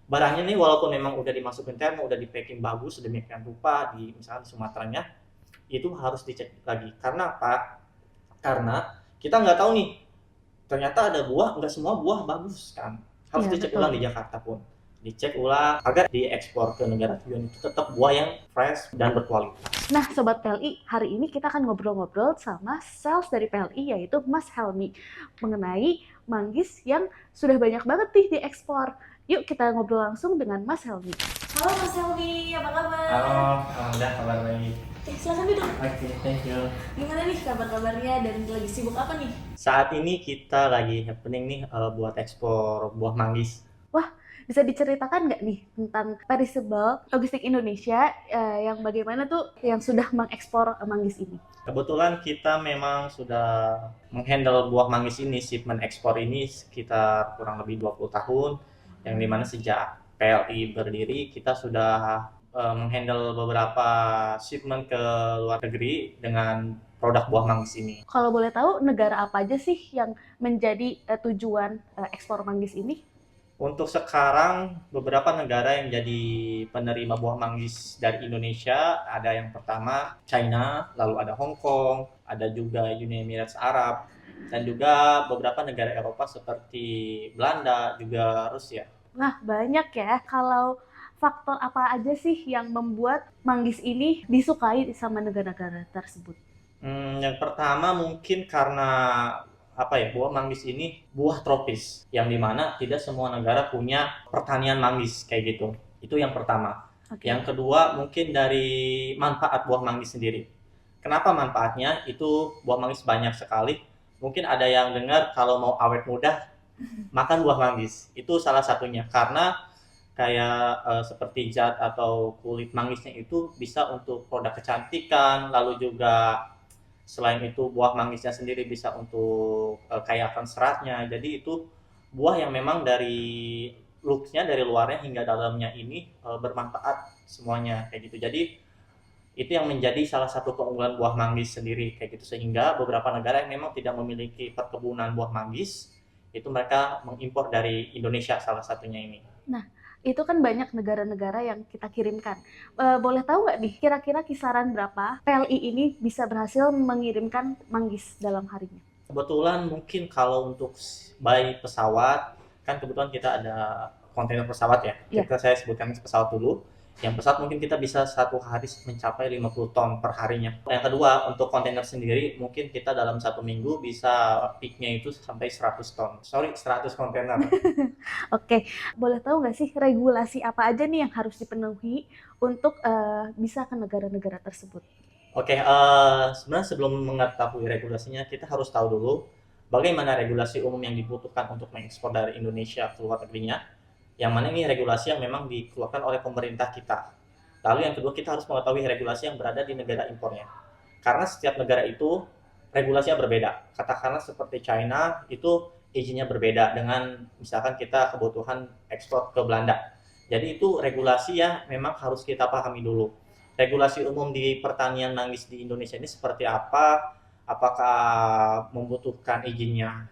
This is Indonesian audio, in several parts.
barangnya nih walaupun memang udah dimasukin termo, udah di-packing bagus sedemikian rupa di misalnya di Sumateranya, itu harus dicek lagi. Karena apa? Karena kita nggak tahu nih, ternyata ada buah, nggak semua buah bagus kan. Harus Iya, dicek ulang di betul. Jakarta pun. Dicek ulang agar diekspor ke negara tujuan itu tetap buah yang fresh dan berkualitas. Nah, Sobat PLI, hari ini kita akan ngobrol-ngobrol sama sales dari PLI, yaitu Mas Helmi, mengenai manggis yang sudah banyak banget nih diekspor. Yuk kita ngobrol langsung dengan Mas Helmi. Halo Mas Helmi, apa kabar? Halo, alhamdulillah kabar baik. Silakan duduk. Oke, thank you. Gimana nih kabar-kabarnya dan lagi sibuk apa nih? Saat ini kita lagi happening nih buat ekspor buah manggis. Wah, bisa diceritakan nggak nih tentang perishable logistik Indonesia yang bagaimana tuh yang sudah mengekspor manggis ini? Kebetulan kita memang sudah menghandle buah manggis ini, shipment ekspor ini sekitar kurang lebih 20 tahun, yang dimana sejak PLI berdiri kita sudah menghandle beberapa shipment ke luar negeri dengan produk buah manggis ini. Kalau boleh tahu negara apa aja sih yang menjadi tujuan ekspor manggis ini? Untuk sekarang beberapa negara yang jadi penerima buah manggis dari Indonesia, ada yang pertama China, lalu ada Hong Kong, ada juga Uni Emirat Arab, dan juga beberapa negara Eropa seperti Belanda, juga Rusia. Nah, banyak ya. Kalau faktor apa aja sih yang membuat manggis ini disukai sama negara-negara tersebut? Yang pertama mungkin karena apa ya, buah manggis ini buah tropis, yang dimana tidak semua negara punya pertanian manggis kayak gitu. Itu yang pertama. Oke. Yang kedua mungkin dari manfaat buah manggis sendiri. Kenapa manfaatnya? Itu buah manggis banyak sekali. Mungkin ada yang dengar kalau mau awet muda makan buah manggis. Itu salah satunya karena kayak seperti zat atau kulit manggisnya itu bisa untuk produk kecantikan, lalu juga selain itu buah manggisnya sendiri bisa untuk kaya akan seratnya. Jadi itu buah yang memang dari looks-nya, dari luarnya hingga dalamnya ini bermanfaat semuanya kayak gitu. Jadi itu yang menjadi salah satu keunggulan buah manggis sendiri kayak gitu, sehingga beberapa negara yang memang tidak memiliki perkebunan buah manggis itu mereka mengimpor dari Indonesia salah satunya ini. Nah, itu kan banyak negara-negara yang kita kirimkan. Boleh tahu nggak nih, kira-kira kisaran berapa PLI ini bisa berhasil mengirimkan manggis dalam harinya? Kebetulan mungkin kalau untuk by pesawat, kan kebetulan kita ada kontainer pesawat ya. Ya, Saya sebutkan pesawat dulu. Yang pesawat mungkin kita bisa satu hari mencapai 50 ton per harinya. Yang kedua, untuk kontainer sendiri mungkin kita dalam satu minggu bisa peaknya itu sampai 100 ton. Sorry, 100 kontainer. oke. Boleh tahu nggak sih regulasi apa aja nih yang harus dipenuhi untuk bisa ke negara-negara tersebut? Oke, sebenarnya sebelum mengetahui regulasinya, kita harus tahu dulu bagaimana regulasi umum yang dibutuhkan untuk mengekspor dari Indonesia ke luar negerinya. Yang mana ini regulasi yang memang dikeluarkan oleh pemerintah kita. Lalu yang kedua, kita harus mengetahui regulasi yang berada di negara impornya. Karena setiap negara itu regulasinya berbeda. Katakanlah seperti China, itu izinnya berbeda dengan misalkan kita kebutuhan ekspor ke Belanda. Jadi itu regulasi yang memang harus kita pahami dulu. Regulasi umum di pertanian manggis di Indonesia ini seperti apa? Apakah membutuhkan izinnya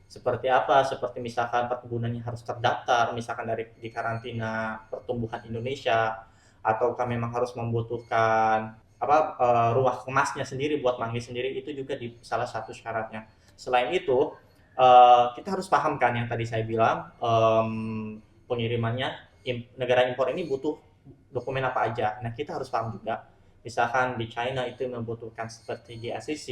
seperti apa? Seperti misalkan perkebunannya harus terdaftar, misalkan dari di karantina pertumbuhan Indonesia, ataukah memang harus membutuhkan rumah kemasnya sendiri buat manggis sendiri, itu juga di salah satu syaratnya. Selain itu, kita harus paham kan yang tadi saya bilang, pengirimannya negara impor ini butuh dokumen apa aja. Nah, kita harus paham juga. Misalkan di China itu membutuhkan seperti GACC,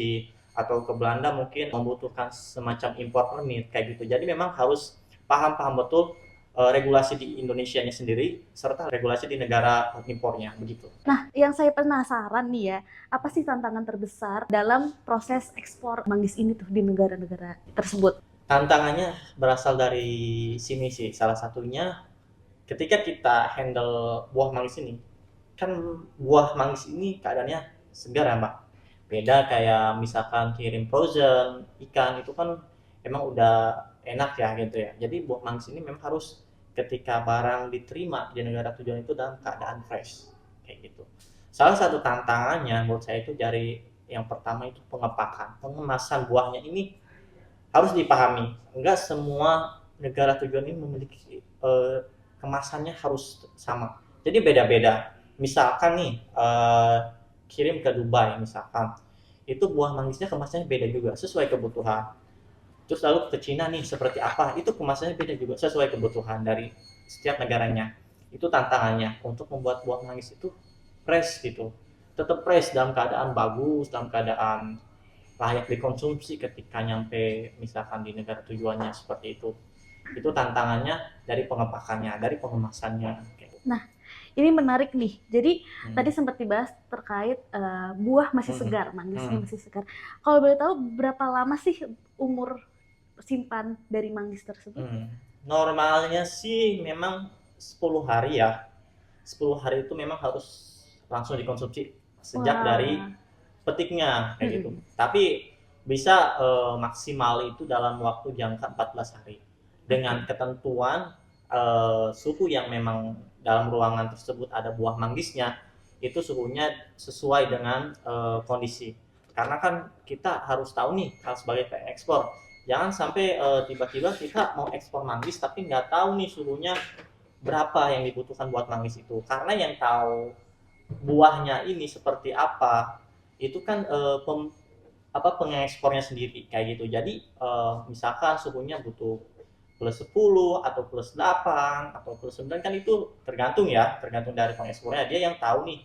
atau ke Belanda mungkin membutuhkan semacam import permit kayak gitu. Jadi memang harus paham-paham betul regulasi di Indonesianya sendiri serta regulasi di negara impornya begitu. Nah, yang saya penasaran nih ya, apa sih tantangan terbesar dalam proses ekspor manggis ini tuh di negara-negara tersebut? Tantangannya berasal dari sini sih. Salah satunya ketika kita handle buah manggis ini, kan buah manggis ini keadaannya segar ya Mbak. Beda kayak misalkan kirim frozen ikan, itu kan emang udah enak ya gitu ya. Jadi buah manggis ini memang harus ketika barang diterima di negara tujuan itu dalam keadaan fresh kayak gitu. Salah satu tantangannya menurut saya itu dari yang pertama itu pengepakan, pengemasan buahnya ini harus dipahami. Enggak semua negara tujuan ini memiliki kemasannya harus sama. Jadi beda-beda. Misalkan nih kirim ke Dubai misalkan, itu buah manggisnya kemasannya beda juga sesuai kebutuhan. Terus lalu ke Cina nih seperti apa, itu kemasannya beda juga sesuai kebutuhan dari setiap negaranya. Itu tantangannya untuk membuat buah manggis itu fresh gitu, tetap fresh dalam keadaan bagus, dalam keadaan layak dikonsumsi ketika nyampe misalkan di negara tujuannya seperti itu tantangannya dari pengepakannya, dari pengemasannya kayak gitu. Nah, ini menarik nih. Jadi tadi Hmm. sempat dibahas terkait buah masih Hmm. segar, manggisnya Hmm. masih segar. Kalau boleh tahu berapa lama sih umur simpan dari manggis tersebut? Normalnya sih memang 10 hari ya. 10 hari itu memang harus langsung dikonsumsi sejak dari Wah, petiknya kayak gitu. mm-mm. Tapi bisa maksimal itu dalam waktu jangka 14 hari. Dengan Oke. ketentuan suhu yang memang dalam ruangan tersebut ada buah manggisnya, itu suhunya sesuai dengan kondisi. Karena kan kita harus tahu nih, kalau sebagai ekspor, jangan sampai tiba-tiba kita mau ekspor manggis tapi nggak tahu nih suhunya berapa yang dibutuhkan buat manggis itu. Karena yang tahu buahnya ini seperti apa itu kan pengekspornya sendiri kayak gitu. Jadi misalkan suhunya butuh plus 10 atau plus 8 atau plus 9 kan itu tergantung ya, tergantung dari pengekspornya, dia yang tahu nih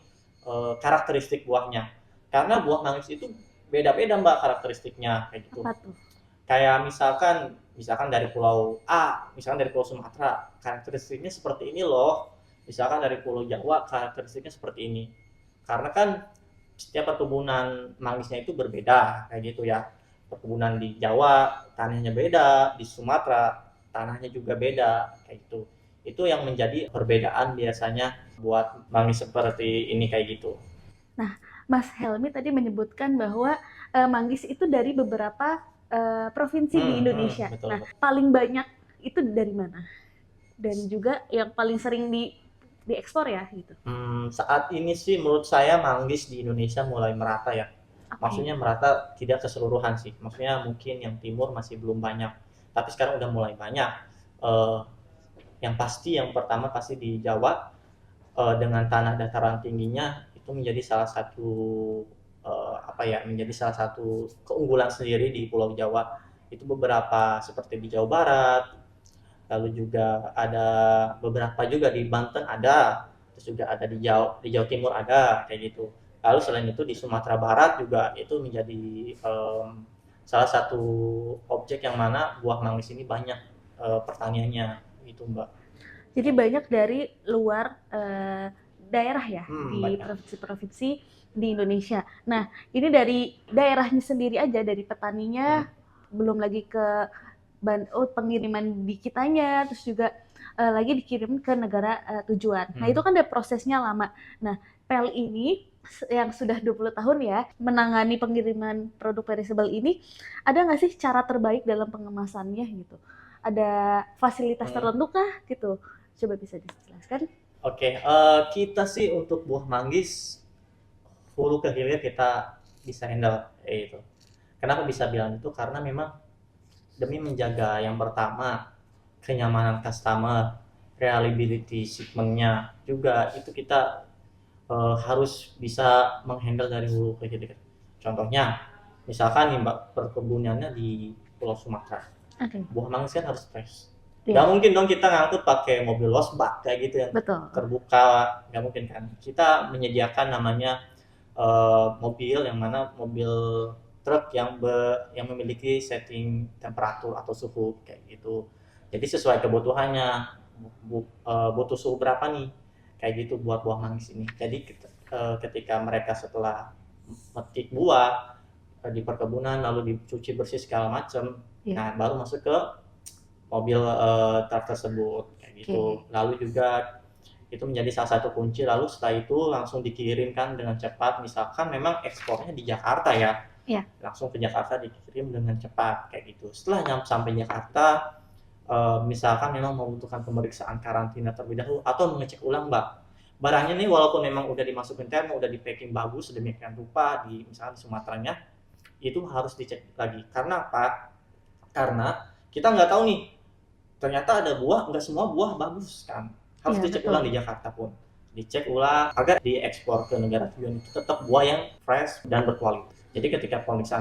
karakteristik buahnya. Karena buah manggis itu beda-beda Mbak karakteristiknya kayak gitu. Apa tuh? Kayak misalkan dari pulau A, misalkan dari pulau Sumatera, karakteristiknya seperti ini loh. Misalkan dari pulau Jawa, karakteristiknya seperti ini. Karena kan setiap perkebunan manggisnya itu berbeda kayak gitu ya. Perkebunan di Jawa tanahnya beda, di Sumatera tanahnya juga beda kayak gitu. Itu yang menjadi perbedaan biasanya buat manggis seperti ini kayak gitu. Nah, Mas Helmi tadi menyebutkan bahwa manggis itu dari beberapa provinsi di Indonesia. Betul Nah, betul. paling banyak itu dari mana? Dan juga yang paling sering diekspor ya gitu. Saat ini sih menurut saya manggis di Indonesia mulai merata ya. Oke. Maksudnya merata tidak keseluruhan sih. Maksudnya mungkin yang timur masih belum banyak. Tapi sekarang udah mulai banyak. Eh, yang pasti yang pertama pasti di Jawa dengan tanah dataran tingginya itu menjadi salah satu menjadi salah satu keunggulan sendiri di Pulau Jawa. Itu beberapa seperti di Jawa Barat, lalu juga ada beberapa juga di Banten ada, terus juga ada di Jawa Timur ada kayak gitu. Lalu selain itu di Sumatera Barat juga itu menjadi salah satu objek yang mana buah manggis ini banyak pertaniannya gitu Mbak. Jadi banyak dari luar daerah ya di Banyak. provinsi-provinsi di Indonesia. Nah, ini dari daerahnya sendiri aja, dari petaninya, Hmm. belum lagi ke pengiriman di kitanya, terus juga lagi dikirim ke negara tujuan. Nah, itu kan ada prosesnya lama. Nah, PEL ini yang sudah 20 tahun ya menangani pengiriman produk perishable ini, ada nggak sih cara terbaik dalam pengemasannya gitu? Ada fasilitas Hmm. tertentu kah gitu? Coba bisa dijelaskan? Oke, kita sih untuk buah manggis hulu ke hilir kita bisa handle itu. Kenapa bisa bilang itu? Karena memang demi menjaga yang pertama kenyamanan customer, reliability shipmentnya juga itu kita harus bisa menghandle dari hulu ke hilir. Contohnya, misalkan nih Mbak perkebunannya di Pulau Sumatera, Oke, buah manggis kan harus fresh. Gak iya, mungkin dong kita ngangkut pakai mobil losbak kayak gitu yang betul. terbuka, nggak mungkin kan. Kita menyediakan namanya mobil yang mana mobil truk yang memiliki setting temperatur atau suhu kayak gitu. Jadi sesuai kebutuhannya butuh suhu berapa nih kayak gitu buat buah manggis ini. Jadi ketika mereka setelah metik buah di perkebunan lalu dicuci bersih segala macam, Iya, nah baru masuk ke mobil truk tersebut kayak gitu. oke. Lalu juga itu menjadi salah satu kunci, lalu setelah itu langsung dikirimkan dengan cepat. Misalkan memang ekspornya di Jakarta ya, Iya, langsung ke Jakarta dikirim dengan cepat kayak gitu. Setelah nyampe sampai Jakarta misalkan memang membutuhkan pemeriksaan karantina terlebih dahulu atau mengecek ulang Mbak, barangnya nih walaupun memang udah dimasukin termo, udah di packing bagus sedemikian rupa di misalkan di Sumateranya, itu harus dicek lagi. Karena apa? Karena kita nggak tahu nih, ternyata ada buah, nggak semua buah bagus kan. harus Iya, dicek betul. ulang di Jakarta pun, dicek ulang agar diekspor ke negara tujuan itu tetap buah yang fresh dan berkualitas. Jadi ketika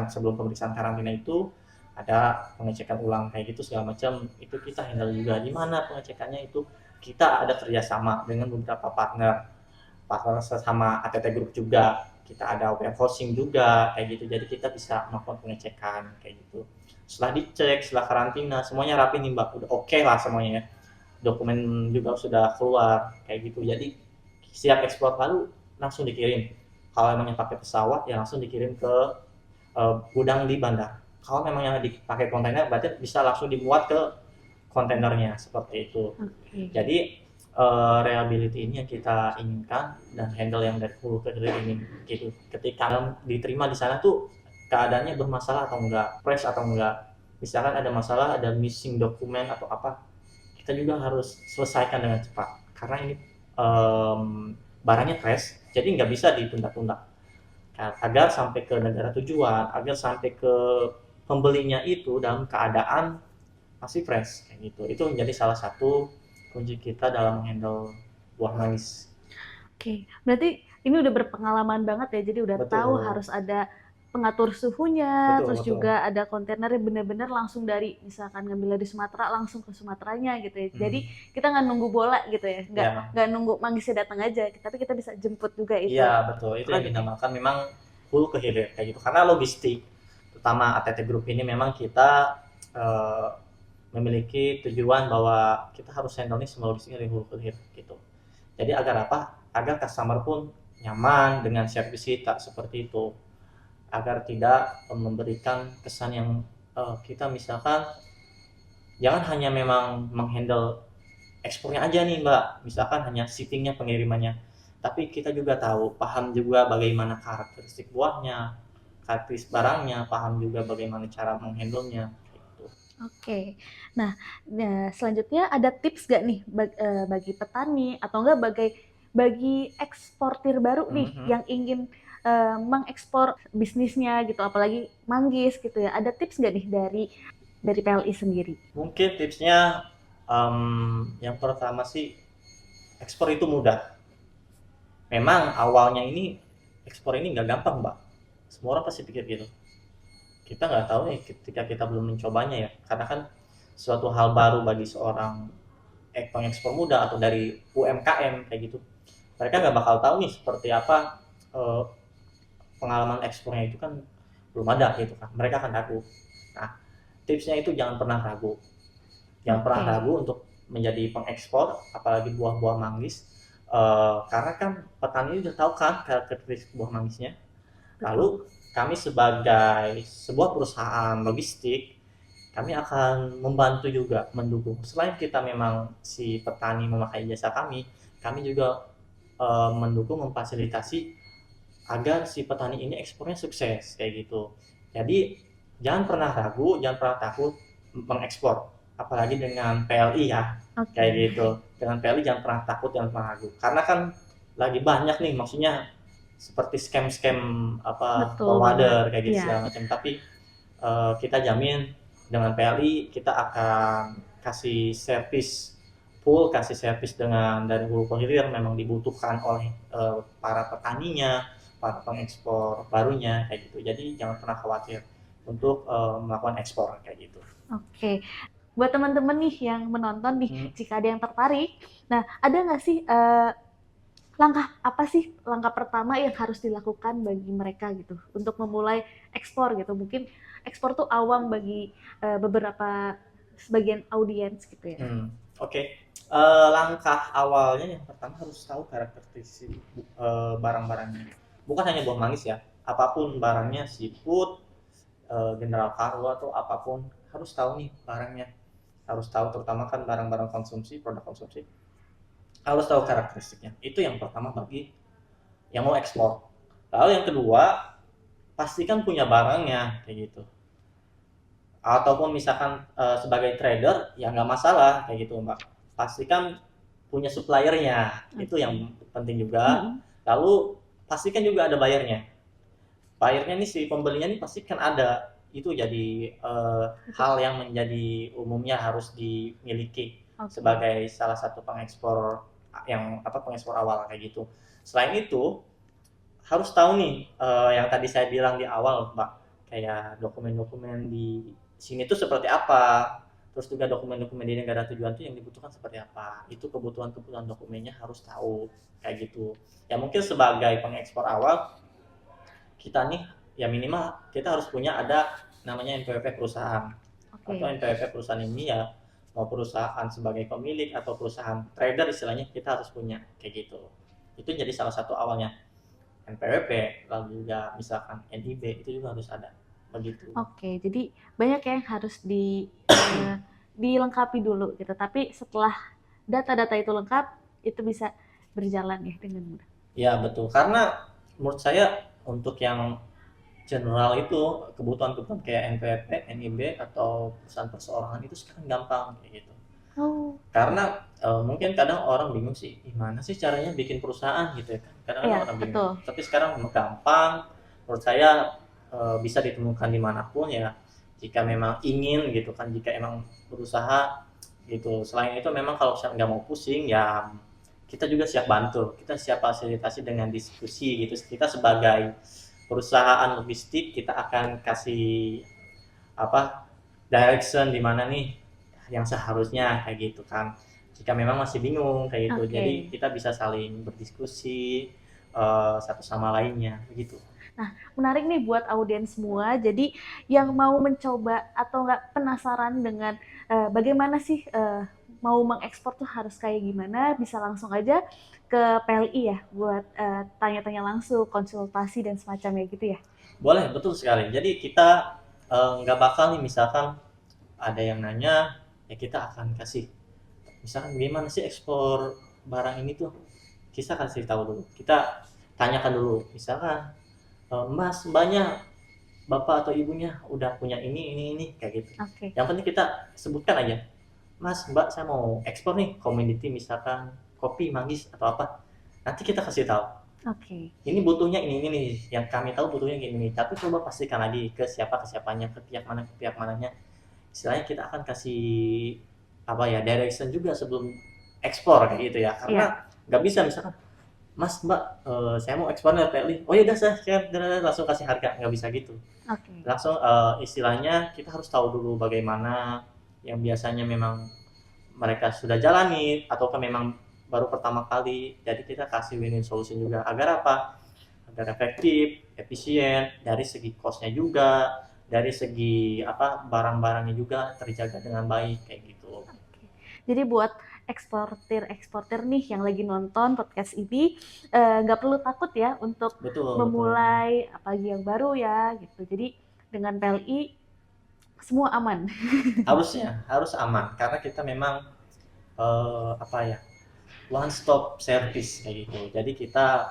sebelum pemeriksaan karantina itu ada pengecekan ulang kayak gitu segala macam, itu kita handle juga. Di mana pengecekannya itu kita ada kerjasama dengan beberapa partner sesama ATT Group juga, kita ada warehousing juga kayak gitu, jadi kita bisa melakukan pengecekan kayak gitu. Setelah dicek, setelah karantina semuanya rapi nih Mbak, udah oke lah semuanya ya, dokumen juga sudah keluar kayak gitu, jadi siap ekspor lalu langsung dikirim. Kalau emangnya pakai pesawat ya langsung dikirim ke gudang di bandar. Kalau memang yang dipakai kontainer berarti bisa langsung dimuat ke kontainernya seperti itu. Oke. Jadi reliability ini yang kita inginkan dan handle yang dari hulu ke hilir ini gitu. Ketika diterima di sana tuh keadaannya bermasalah atau enggak, fresh atau enggak. Misalkan ada masalah, ada missing dokumen atau apa, kita juga harus selesaikan dengan cepat. Karena ini barangnya fresh, jadi nggak bisa ditunda-tunda. Agar sampai ke negara tujuan, agar sampai ke pembelinya itu dalam keadaan masih fresh kayak gitu. Itu menjadi salah satu kunci kita dalam menghandle buah manggis. Oke, berarti ini udah berpengalaman banget ya, jadi udah tahu Betul, harus ada pengatur suhunya, betul, terus betul. juga ada kontainernya bener-bener langsung dari misalkan ngambil dari Sumatera langsung ke Sumateranya gitu ya. Jadi Hmm. kita nggak nunggu bola gitu ya, nggak Ya, nggak nunggu manggisnya datang aja, tapi kita bisa jemput juga itu iya betul. Itu yang produknya. dinamakan memang hulu ke hilir kayak gitu. Karena logistik, terutama ATT Group ini memang kita eh, memiliki tujuan bahwa kita harus handle nih semua logistik dari hulu ke hilir gitu. Jadi agar apa? Agar customer pun nyaman dengan servis kita seperti itu. Agar tidak memberikan kesan yang kita misalkan jangan hanya memang menghandle ekspornya aja nih Mbak, misalkan hanya shippingnya, pengirimannya, tapi kita juga tahu, paham juga bagaimana karakteristik buahnya, karakteristik barangnya, paham juga bagaimana cara menghandlenya gitu. Oke, nah, selanjutnya ada tips gak nih bagi petani atau enggak bagi eksportir baru nih Mm-hmm. yang ingin mengekspor bisnisnya gitu, apalagi manggis gitu ya. Ada tips gak nih dari PLI sendiri? Mungkin tipsnya yang pertama sih ekspor itu mudah. Memang awalnya ini ekspor ini nggak gampang Mbak. Semua orang pasti pikir gitu. Kita nggak tahu nih ketika kita belum mencobanya ya, karena kan suatu hal baru bagi seorang pengekspor muda atau dari UMKM kayak gitu, mereka nggak bakal tahu nih seperti apa eh, pengalaman ekspornya itu kan belum ada gitu kan, mereka akan ragu. Nah, tipsnya itu jangan pernah ragu, jangan pernah Oke, ragu untuk menjadi pengekspor apalagi buah-buah manggis. Karena kan petani udah tahu kan karakteristik buah manggisnya. betul. Lalu kami sebagai sebuah perusahaan logistik, kami akan membantu juga, mendukung. Selain kita memang si petani memakai jasa kami juga mendukung, memfasilitasi agar si petani ini ekspornya sukses kayak gitu. Jadi jangan pernah ragu, jangan pernah takut mengekspor, apalagi dengan PLI ya, kayak Oke, gitu. Dengan PLI jangan pernah takut, jangan pernah ragu, karena kan lagi banyak nih, maksudnya seperti scam-scam apa betul banget. forwarder kayak gitu Iya, segala macam. Tapi kita jamin dengan PLI kita akan kasih servis full, kasih servis dengan dari hulu ke hilir memang dibutuhkan oleh para petaninya, para pengekspor barunya kayak gitu. Jadi jangan pernah khawatir untuk melakukan ekspor kayak gitu. oke. Buat teman-teman nih yang menonton nih, Hmm. jika ada yang tertarik, nah ada nggak sih langkah apa sih langkah pertama yang harus dilakukan bagi mereka gitu untuk memulai ekspor gitu? Mungkin ekspor tuh awam bagi beberapa sebagian audiens gitu ya. Oke. Langkah awalnya yang pertama harus tahu karakteristik barang-barangnya. Bukan hanya buah manggis ya, apapun barangnya, seafood, general cargo atau apapun, harus tahu nih barangnya. Harus tahu, terutama kan barang-barang konsumsi, produk konsumsi. Harus tahu karakteristiknya. Itu yang pertama bagi yang mau ekspor. Lalu yang kedua, pastikan punya barangnya kayak gitu. Ataupun misalkan sebagai trader ya nggak masalah kayak gitu Mbak, pastikan punya suppliernya, itu Oke. yang penting juga. Mm-mm. Lalu pastikan juga ada bayarnya, bayarnya nih si pembelinya nih pastikan ada, itu jadi hal yang menjadi umumnya harus dimiliki Oke. sebagai salah satu pengekspor yang pengekspor awal kayak gitu. Selain itu harus tahu nih yang tadi saya bilang di awal Mbak, kayak dokumen-dokumen di sini tuh seperti apa, terus juga dokumen-dokumen di negara tujuan tuh yang dibutuhkan seperti apa, itu kebutuhan-kebutuhan dokumennya harus tahu kayak gitu. Ya mungkin sebagai pengekspor awal kita nih ya minimal kita harus punya ada namanya NPWP perusahaan, atau Oke. NPWP perusahaan ini ya mau perusahaan sebagai pemilik atau perusahaan trader istilahnya kita harus punya kayak gitu. Itu jadi salah satu awalnya. NPWP, lalu juga misalkan NIB itu juga harus ada begitu. Oke, jadi banyak yang harus dilengkapi dulu gitu. Tapi setelah data-data itu lengkap, itu bisa berjalan ya dengan mudah. Ya betul, karena menurut saya untuk yang general itu kebutuhan-kebutuhan kayak NPWP, NIB atau perusahaan perseorangan itu sekarang gampang kayak gitu. Oh, Karena mungkin kadang orang bingung sih, gimana sih caranya bikin perusahaan gitu ya kan. Kadang-kadang iya, orang bingung. betul. Tapi sekarang gampang, menurut saya bisa ditemukan dimanapun ya. Jika memang ingin gitu kan, jika emang berusaha gitu. Selain itu memang kalau misalnya nggak mau pusing ya kita juga siap bantu. Kita siap fasilitasi dengan diskusi gitu. Kita sebagai perusahaan logistik kita akan kasih apa direction di mana nih yang seharusnya kayak gitu kan. Jika memang masih bingung kayak gitu, jadi Oke. kita bisa saling berdiskusi satu sama lainnya begitu. Nah, menarik nih buat audiens semua. Jadi yang mau mencoba atau nggak penasaran dengan bagaimana sih mau mengekspor tuh harus kayak gimana, bisa langsung aja ke PLI ya buat tanya-tanya langsung, konsultasi dan semacamnya gitu ya. Boleh, betul sekali. Jadi kita nggak bakal nih misalkan ada yang nanya, ya kita akan kasih. Misalkan gimana sih ekspor barang ini tuh? Kita kasih tahu dulu. Kita tanyakan dulu. Misalkan Mas, Mbaknya, Bapak atau Ibunya udah punya ini kayak gitu. Oke. Yang penting kita sebutkan aja. Mas, Mbak, saya mau ekspor nih komoditi misalkan kopi, manggis atau apa. Nanti kita kasih tahu. Oke. Ini butuhnya ini nih, yang kami tahu butuhnya gini nih. Tapi coba pastikan lagi ke siapanya, ke pihak mananya. Istilahnya kita akan kasih apa ya direction juga sebelum ekspor kayak gitu ya. Iya. Karena nggak bisa misalkan Mas Mbak, saya mau ekspor nih PLI. Oh ya udah saya langsung kasih harga, nggak bisa gitu. Oke. Langsung istilahnya kita harus tahu dulu bagaimana yang biasanya memang mereka sudah jalani ataukah memang baru pertama kali. Jadi kita kasih win-win solution juga agar apa? Agar efektif, efisien dari segi cost-nya juga, dari segi apa barang-barangnya juga terjaga dengan baik kayak gitu. Oke. Jadi buat eksportir-eksportir nih yang lagi nonton podcast ini, nggak perlu takut ya untuk Betul, betul. memulai apalagi yang baru ya gitu. Jadi dengan PLI semua aman. Harusnya harus aman karena kita memang apa ya one stop service kayak gitu. Jadi kita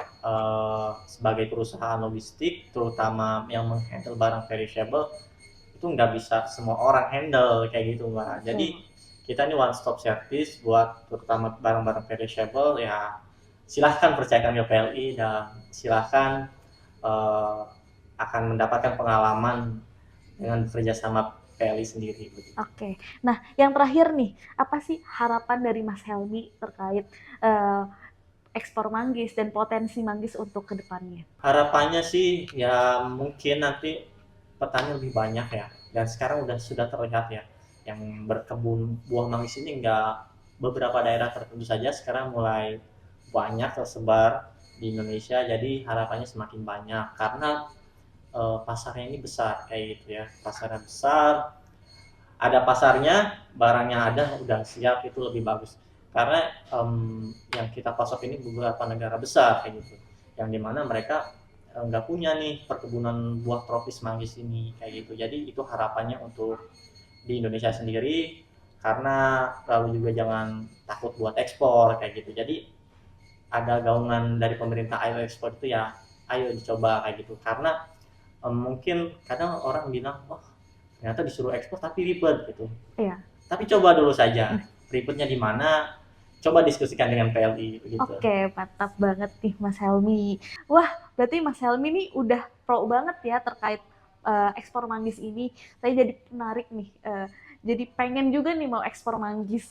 sebagai perusahaan logistik, terutama yang menghandle barang perishable, itu nggak bisa semua orang handle kayak gitu mbak. Betul. Jadi kita ini one stop service buat terutama barang-barang perishable ya. Silahkan percayakan ke PLI dan silahkan eh, akan mendapatkan pengalaman dengan bekerja sama PLI sendiri begitu. Oke. Nah, yang terakhir nih, apa sih harapan dari Mas Helmi terkait eh, ekspor manggis dan potensi manggis untuk kedepannya? Harapannya sih ya mungkin nanti petani lebih banyak ya. Dan sekarang sudah terlihat ya yang berkebun buah manggis ini enggak beberapa daerah tertentu saja sekarang mulai banyak tersebar di Indonesia. Jadi harapannya semakin banyak karena pasarnya ini besar kayak gitu ya. Pasarnya besar, ada pasarnya, barangnya ada, udah siap itu lebih bagus. Karena yang kita pasok ini beberapa negara besar kayak gitu, yang dimana mereka nggak punya nih perkebunan buah tropis manggis ini kayak gitu. Jadi itu harapannya untuk di Indonesia sendiri, karena lalu juga jangan takut buat ekspor kayak gitu. Jadi ada gaungan dari pemerintah ayo ekspor itu ya, ayo dicoba kayak gitu. Karena mungkin kadang orang bilang, wah ternyata disuruh ekspor tapi ribet gitu. Iya. Tapi coba dulu saja, ribetnya di mana, coba diskusikan dengan PLI begitu. Oke, mantap banget nih Mas Helmi. Wah, berarti Mas Helmi nih udah pro banget ya terkait ekspor manggis ini. Saya jadi menarik nih. Jadi pengen juga nih mau ekspor manggis.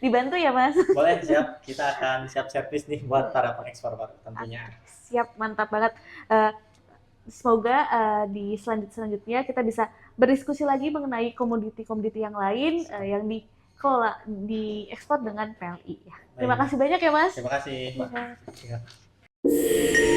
Dibantu ya Mas? Boleh, siap. Kita akan siap servis nih buat para pengekspor baru tentunya. Siap, mantap banget. Eh, Semoga di selanjutnya kita bisa berdiskusi lagi mengenai komoditi-komoditi yang lain yang dikelola, diekspor dengan PLI. Ya. Terima Baik. kasih banyak ya Mas. Terima kasih, Mbak. Ya. Ya.